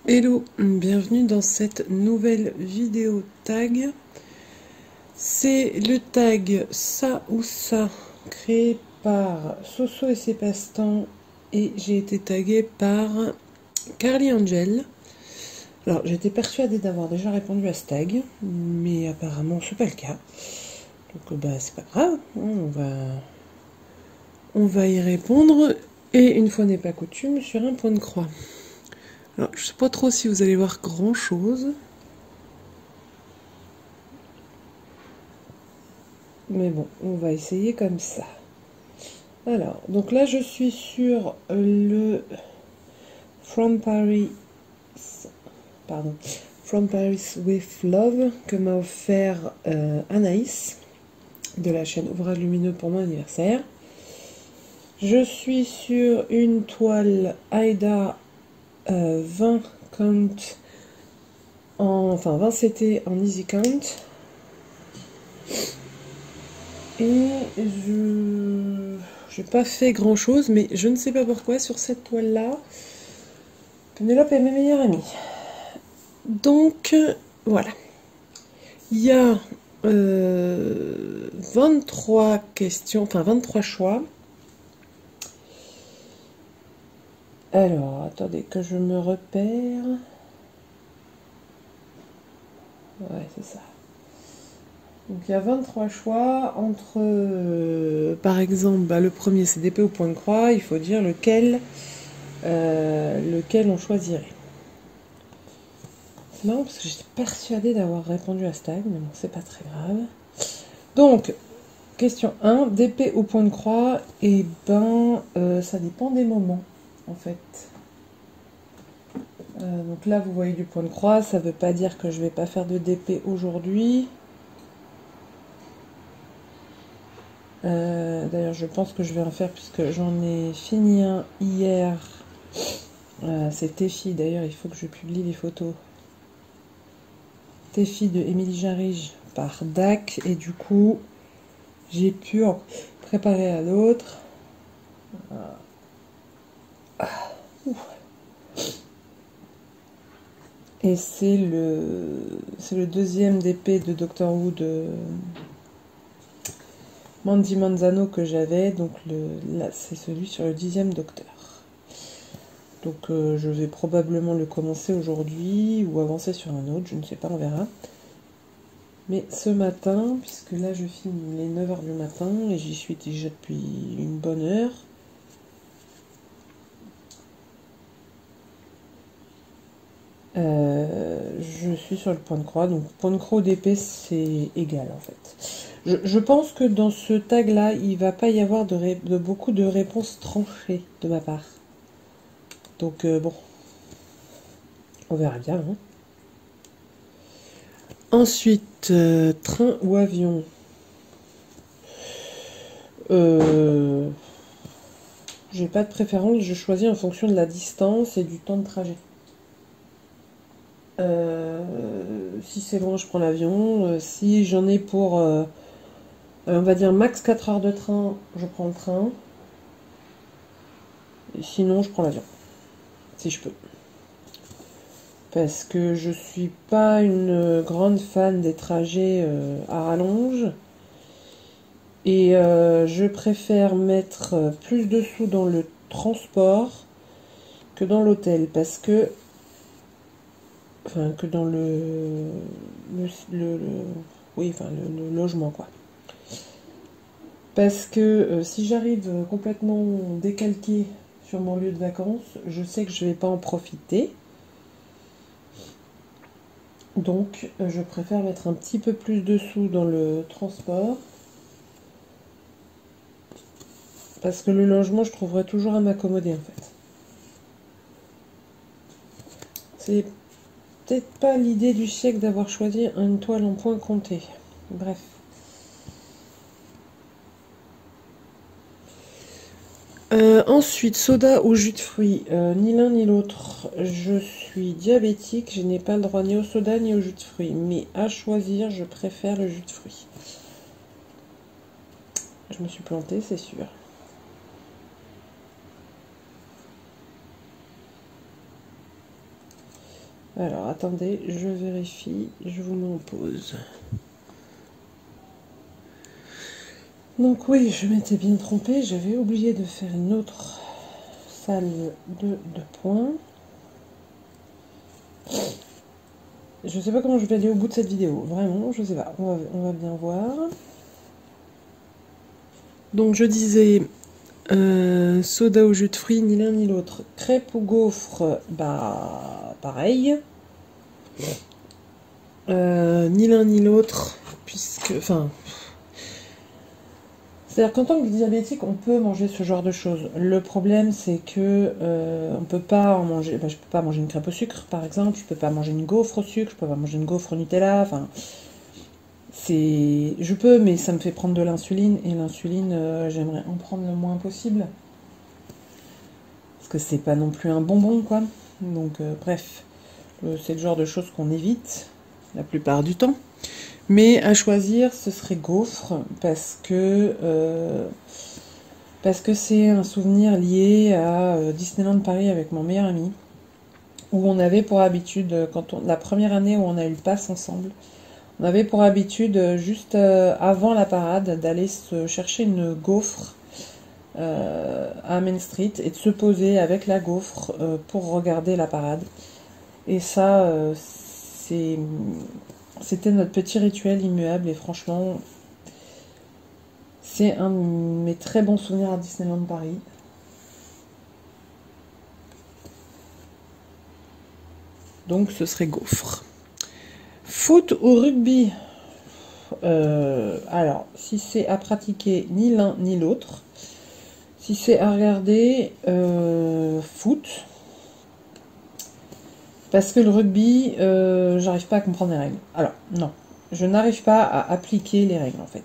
Hello, bienvenue dans cette nouvelle vidéo tag. C'est le tag Ça ou Ça créé par Soso et ses passe-temps et j'ai été taguée par Carly Angel. Alors j'étais persuadée d'avoir déjà répondu à ce tag, mais apparemment c'est pas le cas. Donc bah c'est pas grave, on va y répondre et une fois n'est pas coutume sur un point de croix. Alors, je sais pas trop si vous allez voir grand chose. Mais bon, on va essayer comme ça. Alors, donc là je suis sur le From Paris with Love que m'a offert Anaïs de la chaîne Ouvrage Lumineux pour mon anniversaire. Je suis sur une toile Aida 20 count enfin 20 CT en easy count et j'ai pas fait grand chose, mais je ne sais pas pourquoi sur cette toile là Pénélope est ma meilleure amie, donc voilà. Il y a 23 questions, enfin 23 choix. Alors, attendez que je me repère. Ouais, c'est ça. Donc, il y a 23 choix entre, par exemple, le premier c'est d'épée au point de croix. Il faut dire lequel on choisirait. C'est marrant parce que j'étais persuadée d'avoir répondu à ce tag, mais bon, c'est pas très grave. Donc, question 1, d'épée au point de croix. Et ben, ça dépend des moments. En fait, donc là vous voyez du point de croix, ça veut pas dire que je vais pas faire de DP aujourd'hui. D'ailleurs je pense que je vais en faire puisque j'en ai fini un hier. C'est Téfi, d'ailleurs il faut que je publie les photos. Téfi de Émilie Jarige par DAC, et du coup j'ai pu en préparer un autre. Et c'est le deuxième DP de Doctor Who de Mandy Manzano que j'avais. Donc là c'est celui sur le 10e Docteur. Donc je vais probablement le commencer aujourd'hui ou avancer sur un autre, je ne sais pas, on verra. Mais ce matin, puisque là je finis les 9 h du matin et j'y suis déjà depuis une bonne heure. Je suis sur le point de croix, donc point de croix ou d'épée c'est égal en fait. Je pense que dans ce tag là il va pas y avoir de beaucoup de réponses tranchées de ma part. Donc bon, on verra bien. Hein. Ensuite, train ou avion. J'ai pas de préférence, je choisis en fonction de la distance et du temps de trajet. Si c'est loin, je prends l'avion. Si j'en ai pour, on va dire, max 4 heures de train, je prends le train. Et sinon, je prends l'avion. Si je peux. Parce que je suis pas une grande fan des trajets à rallonge. Et je préfère mettre plus de sous dans le transport que dans l'hôtel. Parce que... Enfin, que dans le logement, quoi. Parce que si j'arrive complètement décalqué sur mon lieu de vacances, je sais que je vais pas en profiter. Donc, je préfère mettre un petit peu plus de sous dans le transport. Parce que le logement, je trouverai toujours à m'accommoder, en fait. C'est peut-être pas l'idée du siècle d'avoir choisi une toile en point compté. Bref. Ensuite, soda ou jus de fruits, ni l'un ni l'autre. Je suis diabétique, je n'ai pas le droit ni au soda ni au jus de fruits. Mais à choisir, je préfère le jus de fruits. je me suis plantée, c'est sûr. Alors, attendez, je vérifie, je vous mets en pause. Donc oui, je m'étais bien trompée, j'avais oublié de faire une autre salve de points. Je sais pas comment je vais aller au bout de cette vidéo, vraiment, je sais pas, on va bien voir. Donc je disais, soda au jus de fruits, ni l'un ni l'autre. Crêpes ou gaufres, bah pareil. Ni l'un ni l'autre, puisque, enfin... C'est-à-dire qu'en tant que diabétique, on peut manger ce genre de choses. Le problème, c'est que on peut pas en manger. Ben, je peux pas manger une crêpe au sucre, par exemple. Je peux pas manger une gaufre au sucre. Je peux pas manger une gaufre au Nutella. Enfin, je peux, mais ça me fait prendre de l'insuline. Et l'insuline, j'aimerais en prendre le moins possible, parce que c'est pas non plus un bonbon, quoi. Donc, bref, c'est le genre de choses qu'on évite la plupart du temps. Mais à choisir, ce serait gaufre, parce que c'est un souvenir lié à Disneyland Paris avec mon meilleur ami, où on avait pour habitude, la première année où on a eu le pass ensemble, on avait pour habitude, juste avant la parade, d'aller se chercher une gaufre à Main Street et de se poser avec la gaufre pour regarder la parade. Et ça, c'était notre petit rituel immuable, et franchement, c'est un de mes très bons souvenirs à Disneyland Paris. Donc ce serait gaufre. Foot ou rugby? Alors, si c'est à pratiquer, ni l'un ni l'autre. Si c'est à regarder, foot. Parce que le rugby, j'arrive pas à comprendre les règles. Alors, non, je n'arrive pas à appliquer les règles, en fait.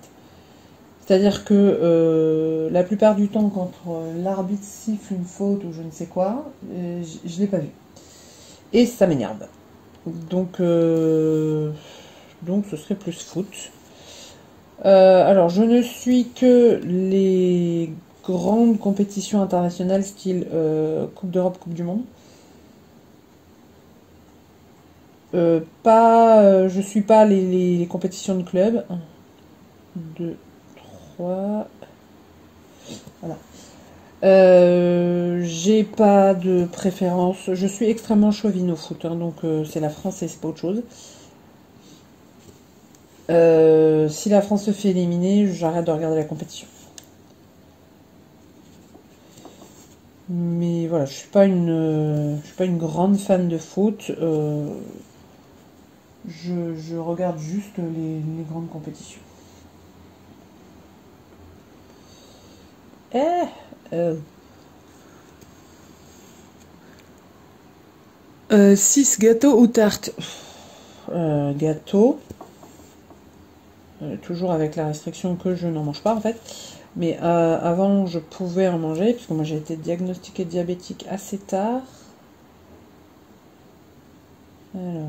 C'est-à-dire que la plupart du temps, quand l'arbitre siffle une faute ou je ne sais quoi, je l'ai pas vu. Et ça m'énerve. Donc ce serait plus foot. Alors, je ne suis que les grandes compétitions internationales, style Coupe d'Europe, Coupe du Monde. Je suis pas les compétitions de club. 1, 2, 3. Voilà. J'ai pas de préférence. Je suis extrêmement chauvine au foot, hein, donc c'est la France et c'est pas autre chose. Si la France se fait éliminer, j'arrête de regarder la compétition. Mais voilà, je suis pas une grande fan de foot. Je regarde juste les grandes compétitions. 6 gâteaux ou tartes? Gâteau. Toujours avec la restriction que je n'en mange pas, en fait. Mais avant, je pouvais en manger, puisque moi j'ai été diagnostiquée diabétique assez tard. Alors...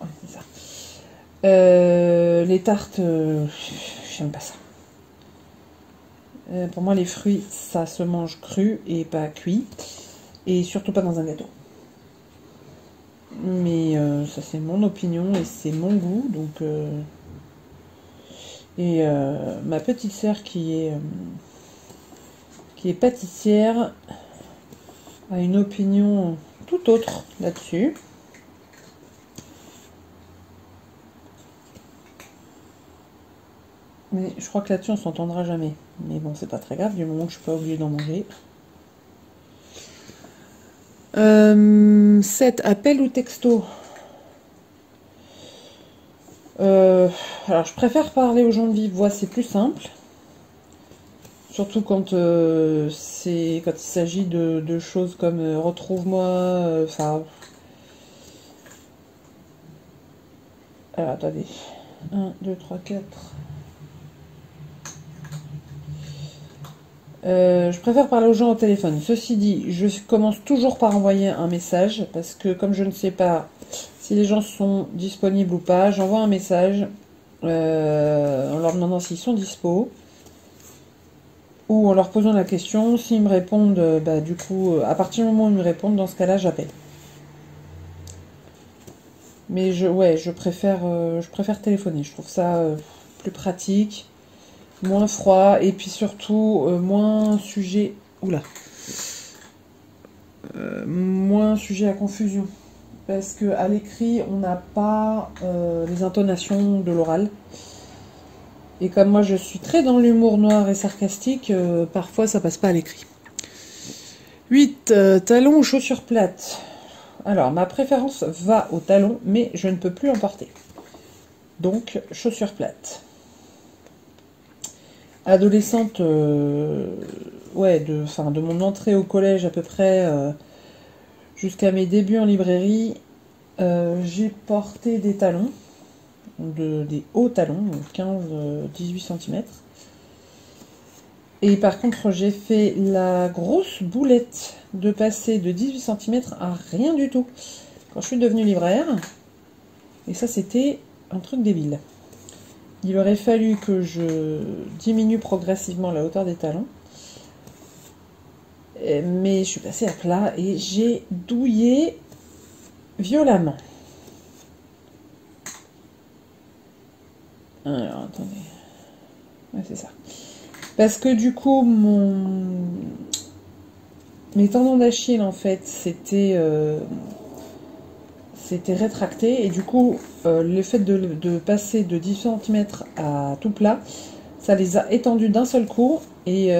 Ouais, c'est ça. Les tartes, j'aime pas ça. Pour moi, les fruits, ça se mange cru et pas cuit. Et surtout pas dans un gâteau. Mais ça, c'est mon opinion et c'est mon goût. Donc, ma petite sœur qui est pâtissière a une opinion tout autre là-dessus. Mais je crois que là-dessus, on s'entendra jamais. Mais bon, c'est pas très grave, du moment que je suis pas obligée d'en manger. 7. Appel ou texto? Alors, je préfère parler aux gens de vive voix, c'est plus simple. Surtout quand il s'agit de choses comme retrouve-moi, enfin... alors, attendez. 1, 2, 3, 4... je préfère parler aux gens au téléphone. Ceci dit, je commence toujours par envoyer un message, parce que comme je ne sais pas si les gens sont disponibles ou pas, j'envoie un message en leur demandant s'ils sont dispo. Ou en leur posant la question, s'ils me répondent, bah, du coup, à partir du moment où ils me répondent, dans ce cas-là, j'appelle. Mais je préfère téléphoner. Je trouve ça plus pratique, moins froid, et puis surtout moins sujet. Oula. Moins sujet à confusion. Parce que à l'écrit, on n'a pas les intonations de l'oral. Et comme moi je suis très dans l'humour noir et sarcastique, parfois ça passe pas à l'écrit. 8. Talons ou chaussures plates. Alors, ma préférence va aux talons, mais je ne peux plus en porter. Donc, chaussures plates. Adolescente, de mon entrée au collège à peu près jusqu'à mes débuts en librairie, j'ai porté des talons, des hauts talons, 15-18 cm. Et par contre, j'ai fait la grosse boulette de passer de 18 cm à rien du tout quand je suis devenue libraire. Et ça, c'était un truc débile. Il aurait fallu que je diminue progressivement la hauteur des talons. Mais je suis passée à plat et j'ai douillé violemment. Alors, attendez. Ouais, c'est ça. Parce que du coup, mes tendons d'Achille, en fait, c'était rétracté. Et du coup, le fait de passer de 10 cm à tout plat, ça les a étendus d'un seul coup. Et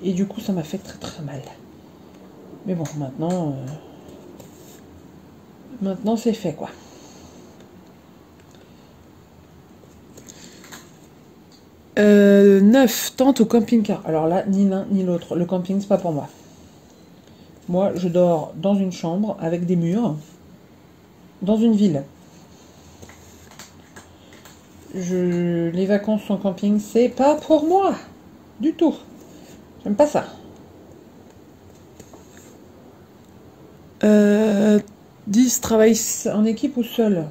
du coup, ça m'a fait très très mal. Mais bon, maintenant c'est fait, quoi. Euh, 9. Tente au camping-car. Alors là, ni l'un ni l'autre. Le camping, c'est pas pour moi. Moi, je dors dans une chambre avec des murs, dans une ville. Les vacances en camping, c'est pas pour moi. Du tout. J'aime pas ça. 10. Travail en équipe ou seul.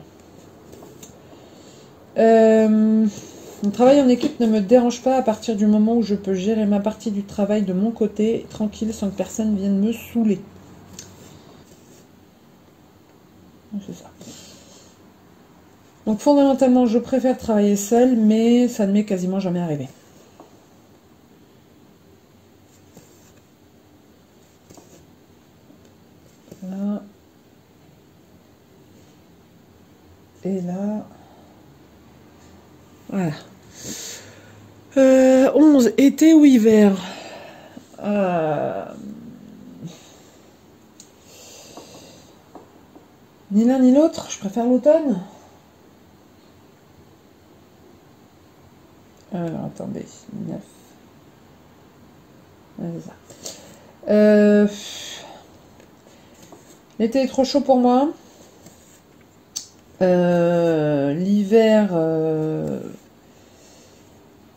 Le travail en équipe ne me dérange pas à partir du moment où je peux gérer ma partie du travail de mon côté, tranquille, sans que personne vienne me saouler. C'est ça. Donc fondamentalement, je préfère travailler seul, mais ça ne m'est quasiment jamais arrivé. Là. Et là. Voilà. 11. Été ou hiver. Ni l'un ni l'autre, je préfère l'automne. Alors, attendez, 9. Ouais, c'est ça. L'été est trop chaud pour moi. L'hiver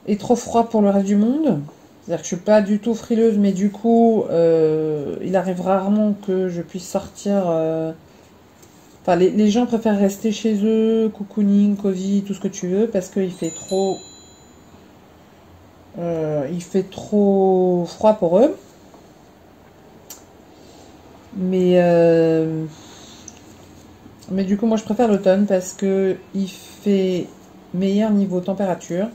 est trop froid pour le reste du monde. C'est-à-dire que je suis pas du tout frileuse, mais du coup, il arrive rarement que je puisse sortir. Enfin, les gens préfèrent rester chez eux, cocooning, cosy, tout ce que tu veux, parce qu'il fait trop... il fait trop froid pour eux. Mais du coup, moi, je préfère l'automne parce que il fait meilleur niveau température.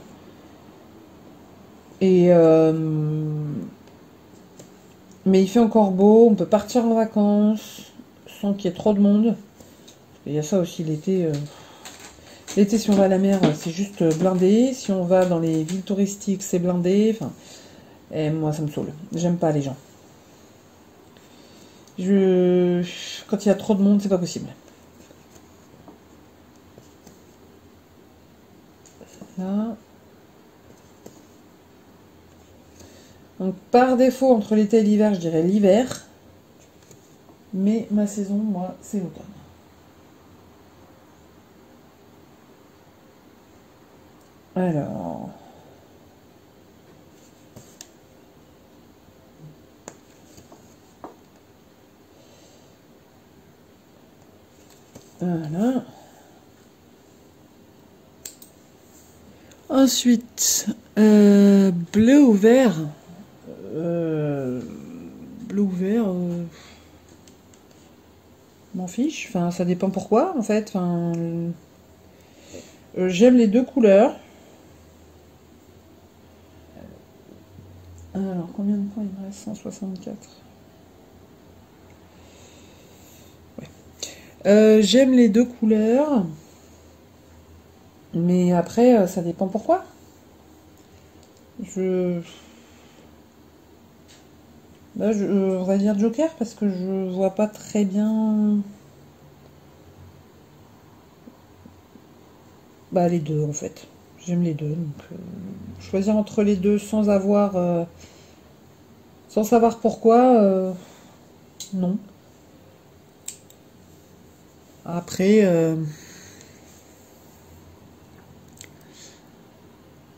Et mais il fait encore beau, on peut partir en vacances sans qu'il y ait trop de monde. Il y a ça aussi l'été. L'été, si on va à la mer, c'est juste blindé. Si on va dans les villes touristiques, c'est blindé. Enfin, et moi, ça me saoule. J'aime pas les gens. Quand il y a trop de monde, c'est pas possible. Là. Donc, par défaut, entre l'été et l'hiver, je dirais l'hiver. Mais ma saison, moi, c'est l'automne. Alors... Voilà. Ensuite, bleu ou vert. Bleu ou vert, m'en fiche. Enfin, ça dépend pourquoi, en fait. Enfin, j'aime les deux couleurs. Alors, combien de points il me reste? 164. Ouais. J'aime les deux couleurs. Mais après, ça dépend pourquoi. Là, on va dire Joker parce que je vois pas très bien. Bah, les deux en fait. J'aime les deux. Donc, choisir entre les deux sans avoir. Sans savoir pourquoi, non. Après.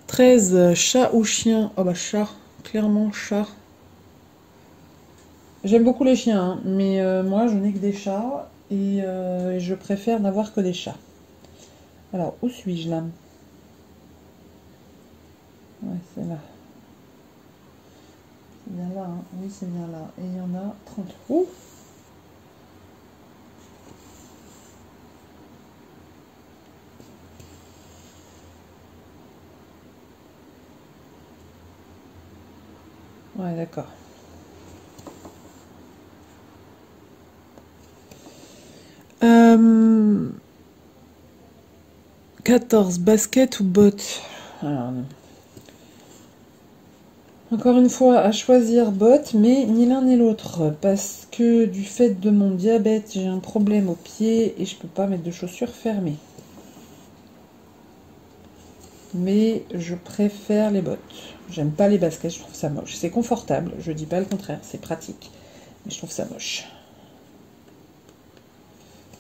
13, chat ou chien? Oh bah chat, clairement chat. J'aime beaucoup les chiens, hein, mais moi je n'ai que des chats et je préfère n'avoir que des chats. Alors, où suis-je là? Ouais, c'est là. C'est bien là, hein. Oui, c'est bien là. Et il y en a 30. Ouh! Ouais, d'accord. 14, basket ou bottes? Alors, encore une fois, à choisir bottes, mais ni l'un ni l'autre. Parce que du fait de mon diabète, j'ai un problème au pied et je peux pas mettre de chaussures fermées. Mais je préfère les bottes. J'aime pas les baskets, je trouve ça moche. C'est confortable, je dis pas le contraire, c'est pratique. Mais je trouve ça moche.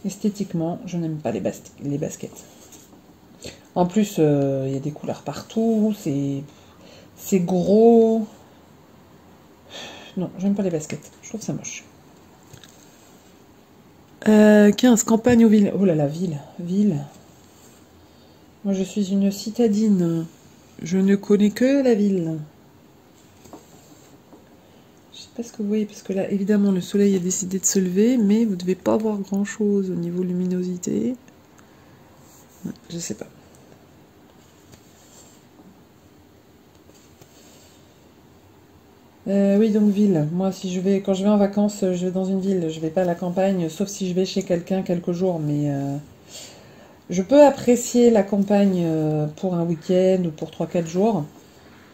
Esthétiquement, je n'aime pas les baskets. En plus, il y a des couleurs partout, c'est gros. Non, j'aime pas les baskets, je trouve ça moche. 15, campagne ou ville? Oh là là, ville. Moi, je suis une citadine. Je ne connais que la ville. Je sais pas ce que vous voyez, parce que là, évidemment, le soleil a décidé de se lever, mais vous devez pas voir grand-chose au niveau luminosité. Je sais pas. Oui, donc ville. Moi, quand je vais en vacances, je vais dans une ville. Je vais pas à la campagne, sauf si je vais chez quelqu'un quelques jours. Mais je peux apprécier la campagne pour un week-end ou pour 3-4 jours,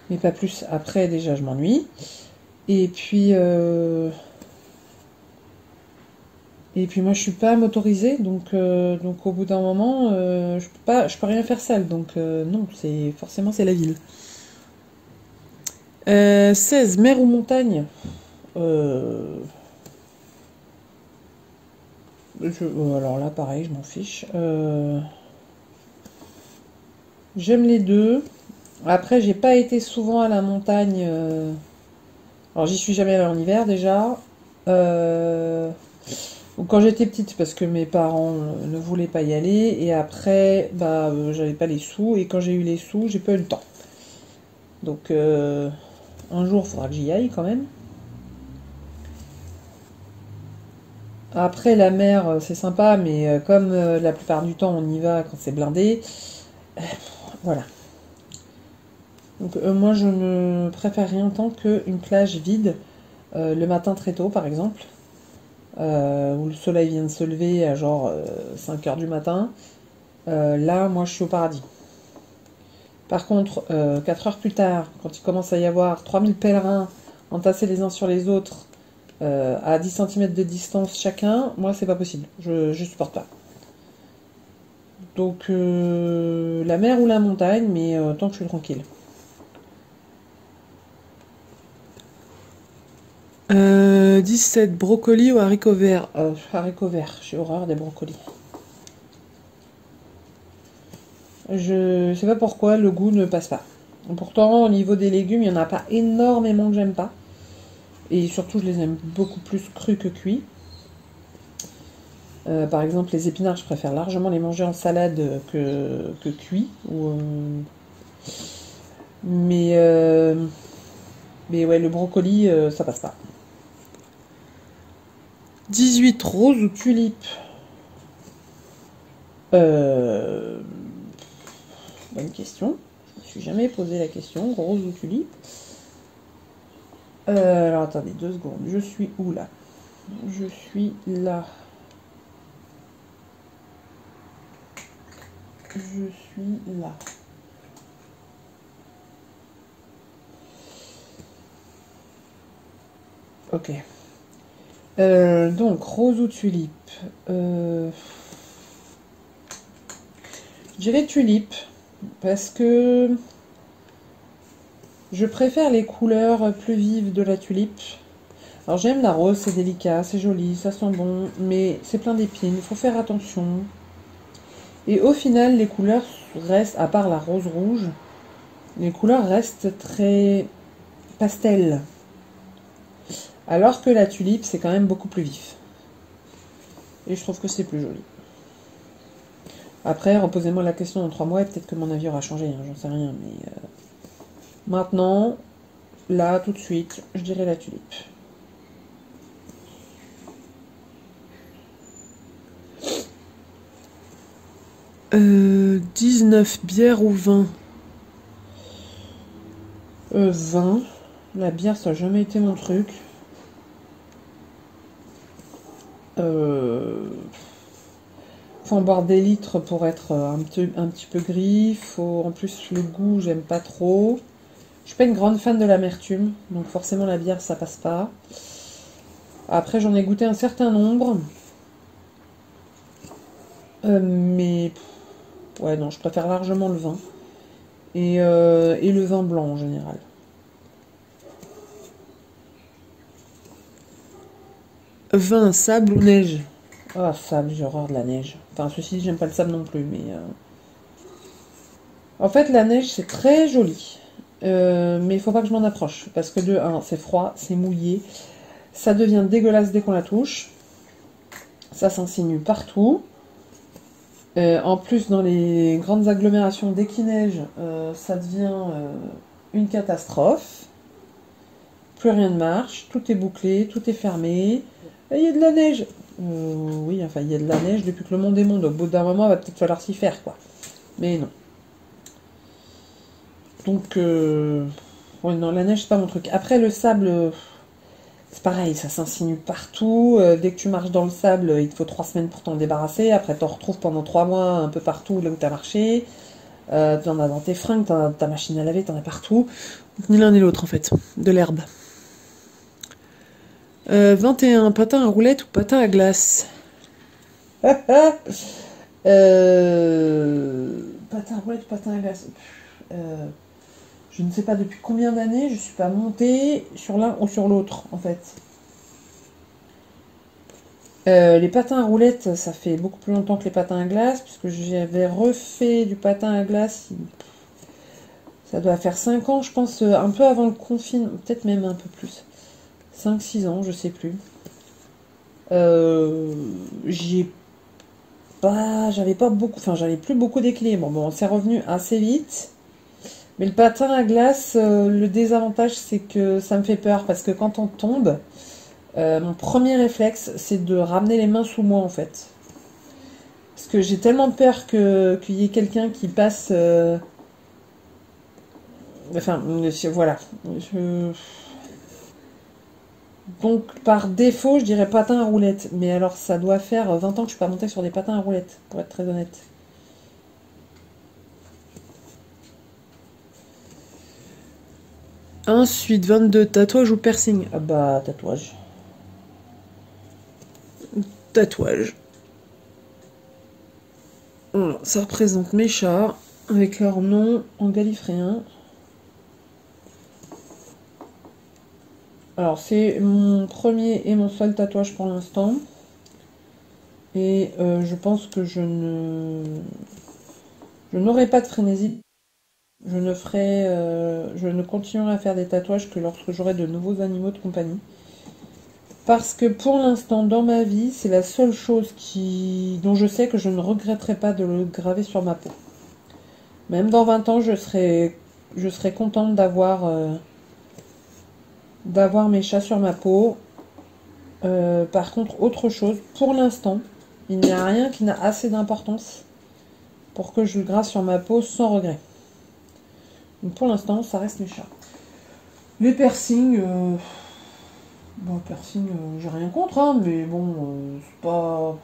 mais pas plus. Après, déjà, je m'ennuie. Et puis, moi, je suis pas motorisée, donc au bout d'un moment, je peux rien faire seule. Donc non, forcément c'est la ville. 16, mer ou montagne? Alors là, pareil, je m'en fiche. J'aime les deux. Après, j'ai pas été souvent à la montagne. Alors, j'y suis jamais allée en hiver déjà. Quand j'étais petite, parce que mes parents ne voulaient pas y aller. Et après, bah, j'avais pas les sous. Et quand j'ai eu les sous, j'ai pas eu le temps. Donc, un jour, il faudra que j'y aille quand même. Après, la mer, c'est sympa, mais comme la plupart du temps, on y va quand c'est blindé. Voilà. Donc, moi, je ne préfère rien tant qu'une plage vide, le matin très tôt, par exemple, où le soleil vient de se lever à genre 5 heures du matin. Là, moi, je suis au paradis. Par contre, 4 heures plus tard, quand il commence à y avoir 3000 pèlerins entassés les uns sur les autres, à 10 cm de distance chacun, moi, c'est pas possible. Je supporte pas. Donc, la mer ou la montagne, mais tant que je suis tranquille. 17, brocoli ou haricots verts? Haricots verts, j'ai horreur des brocolis. Je sais pas pourquoi, le goût ne passe pas. Pourtant, au niveau des légumes, il n'y en a pas énormément que j'aime pas. Et surtout, je les aime beaucoup plus crus que cuits. Par exemple, les épinards, je préfère largement les manger en salade que cuits. Mais ouais, le brocoli, ça passe pas. 18 rose ou tulipe? Bonne question. Je me suis jamais posé la question. Rose ou tulipe? Alors attendez 2 secondes. Je suis où là? Je suis là. Je suis là. Ok. Donc, rose ou tulipe? Je dirais tulipe. Parce que je préfère les couleurs plus vives de la tulipe. Alors j'aime la rose, c'est délicat, c'est joli, ça sent bon, mais c'est plein d'épines, il faut faire attention. Et au final, les couleurs restent, à part la rose rouge, les couleurs restent très pastel. Alors que la tulipe, c'est quand même beaucoup plus vif. Et je trouve que c'est plus joli. Après, reposez-moi la question dans 3 mois et peut-être que mon avis aura changé, hein, j'en sais rien. Mais maintenant, là, tout de suite, je dirais la tulipe. 19 bière ou vin? Vin. La bière, ça n'a jamais été mon truc. Faut en boire des litres pour être un petit peu gris. En plus, le goût, j'aime pas trop. Je suis pas une grande fan de l'amertume, donc forcément la bière, ça passe pas. Après, j'en ai goûté un certain nombre. Mais ouais, non, je préfère largement le vin. Et le vin blanc en général. Vin, sable ou neige? Ah, sable, j'ai horreur de la neige. Enfin, ceci dit, j'aime pas le sable non plus, mais... En fait, la neige, c'est très joli. Mais il faut pas que je m'en approche. Parce que de 1, c'est froid, c'est mouillé. Ça devient dégueulasse dès qu'on la touche. Ça s'insinue partout. En plus, dans les grandes agglomérations, dès qu'il neige, ça devient une catastrophe. Plus rien ne marche, tout est bouclé, tout est fermé. Et il y a de la neige. Oui, enfin, il y a de la neige depuis que le monde est monde. Au bout d'un moment, il va peut-être falloir s'y faire, quoi. Mais non. Donc, ouais, non, la neige, c'est pas mon truc. Après, le sable, c'est pareil, ça s'insinue partout. Dès que tu marches dans le sable, il te faut 3 semaines pour t'en débarrasser. Après, t'en retrouves pendant 3 mois un peu partout là où t'as marché. T'en as dans tes fringues, t'en as ta machine à laver, t'en as partout. Ni l'un ni l'autre, en fait. De l'herbe. 21, patin à roulette ou patin à glace? Patin à roulette, patin à glace. Je ne sais pas depuis combien d'années je suis pas montée sur l'un ou sur l'autre, en fait. Les patins à roulettes, ça fait beaucoup plus longtemps que les patins à glace, puisque j'avais refait du patin à glace, ça doit faire 5 ans, je pense, un peu avant le confinement, peut-être même un peu plus. 5-6 ans, je sais plus. J'avais pas beaucoup, enfin j'avais plus beaucoup d'équilibre. Bon, c'est revenu assez vite. Mais le patin à glace, le désavantage, c'est que ça me fait peur, parce que quand on tombe, mon premier réflexe, c'est de ramener les mains sous moi, en fait. Parce que j'ai tellement peur qu'il y ait quelqu'un qui passe... Enfin, voilà. Donc, par défaut, je dirais patin à roulettes. Mais alors, ça doit faire 20 ans que je suis pas montée sur des patins à roulettes, pour être très honnête. Ensuite, 22, tatouage ou piercing? Ah bah, tatouage. Tatouage. Voilà, ça représente mes chats, avec leur nom en galifréen. Alors, c'est mon premier et mon seul tatouage pour l'instant. Et je pense que je n'aurai pas de frénésie. Je ne continuerai à faire des tatouages que lorsque j'aurai de nouveaux animaux de compagnie. Parce que pour l'instant, dans ma vie, c'est la seule chose dont je sais que je ne regretterai pas de le graver sur ma peau. Même dans 20 ans, je serai contente d'avoir mes chats sur ma peau. Par contre, autre chose, pour l'instant, il n'y a rien qui n'a assez d'importance pour que je le grasse sur ma peau sans regret. Donc pour l'instant, ça reste mes chats. Les piercings, j'ai rien contre, hein, mais bon, c'est pas...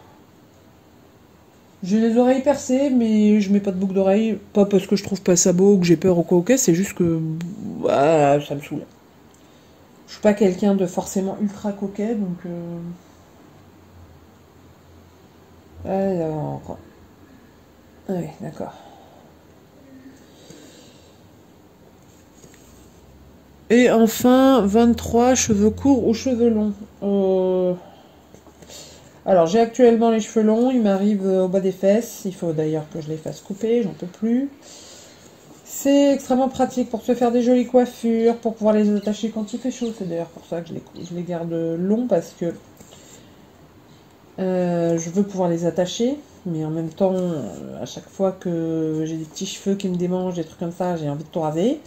J'ai les oreilles percées, mais je mets pas de boucle d'oreille, pas parce que je trouve pas ça beau ou que j'ai peur ou quoi, ok, c'est juste que bah, ça me saoule. Je suis pas quelqu'un de forcément ultra coquet, donc... Alors... Oui, d'accord. Et enfin, 23, cheveux courts ou cheveux longs. Alors, j'ai actuellement les cheveux longs, ils m'arrivent au bas des fesses. Il faut d'ailleurs que je les fasse couper, j'en peux plus. C'est extrêmement pratique pour se faire des jolies coiffures, pour pouvoir les attacher quand il fait chaud. C'est d'ailleurs pour ça que je les garde longs, parce que je veux pouvoir les attacher. Mais en même temps, à chaque fois que j'ai des petits cheveux qui me démangent, des trucs comme ça, j'ai envie de tout raser.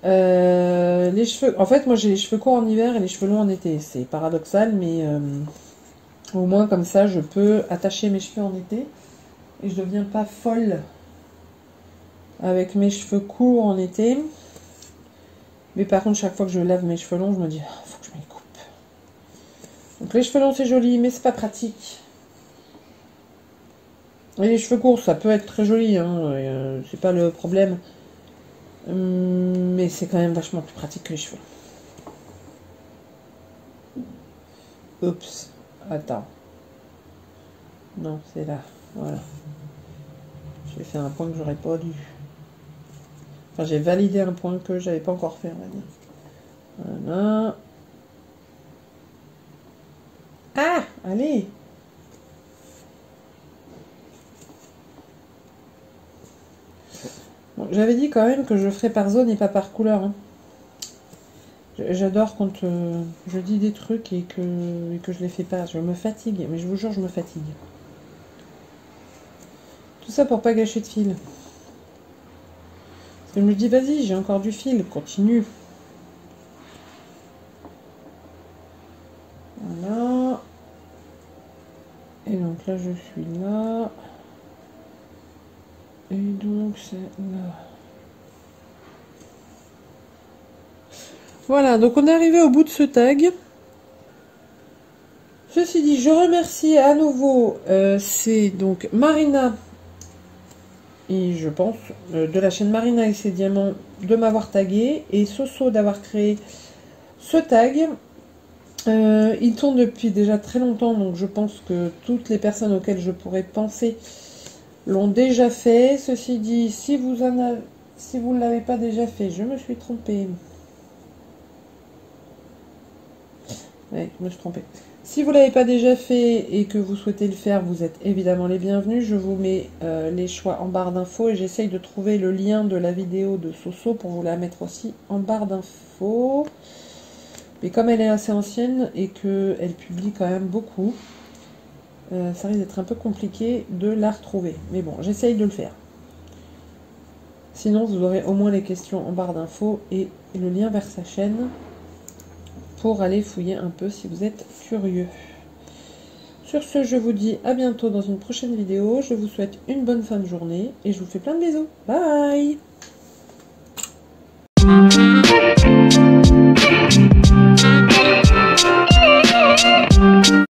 Les cheveux, en fait, moi j'ai les cheveux courts en hiver et les cheveux longs en été. C'est paradoxal, mais au moins comme ça, je peux attacher mes cheveux en été et je deviens pas folle avec mes cheveux courts en été. Mais par contre, chaque fois que je lave mes cheveux longs, je me dis, faut que je me les coupe. Donc les cheveux longs, c'est joli, mais c'est pas pratique. Et les cheveux courts, ça peut être très joli, hein, c'est pas le problème. Mais c'est quand même vachement plus pratique que les cheveux. Oups, attends. Non, c'est là, voilà. J'ai fait un point que j'aurais pas dû. Enfin, j'ai validé un point que j'avais pas encore fait, on va dire. Voilà. Ah, allez. Bon, j'avais dit quand même que je ferais par zone et pas par couleur. Hein. J'adore quand je dis des trucs et que je les fais pas. Je me fatigue, mais je vous jure, je me fatigue. Tout ça pour pas gâcher de fil. Parce que je me dis, vas-y, j'ai encore du fil, continue. Voilà. Et donc là, je suis là. Et donc, c'est là. Voilà, donc on est arrivé au bout de ce tag. Ceci dit, je remercie à nouveau, c'est donc Marina, et je pense, de la chaîne Marina et ses diamants, de m'avoir tagué, et Soso d'avoir créé ce tag. Ils tournent depuis déjà très longtemps, donc je pense que toutes les personnes auxquelles je pourrais penser l'ont déjà fait. Ceci dit, si vous ne l'avez pas déjà fait, je me suis trompée. Ouais, je me suis trompée. Si vous ne l'avez pas déjà fait et que vous souhaitez le faire, vous êtes évidemment les bienvenus. Je vous mets les choix en barre d'infos et j'essaye de trouver le lien de la vidéo de Soso pour vous la mettre aussi en barre d'infos. Mais comme elle est assez ancienne et qu'elle publie quand même beaucoup, ça risque d'être un peu compliqué de la retrouver. Mais bon, j'essaye de le faire. Sinon, vous aurez au moins les questions en barre d'infos et le lien vers sa chaîne pour aller fouiller un peu si vous êtes curieux. Sur ce, je vous dis à bientôt dans une prochaine vidéo. Je vous souhaite une bonne fin de journée et je vous fais plein de bisous. Bye!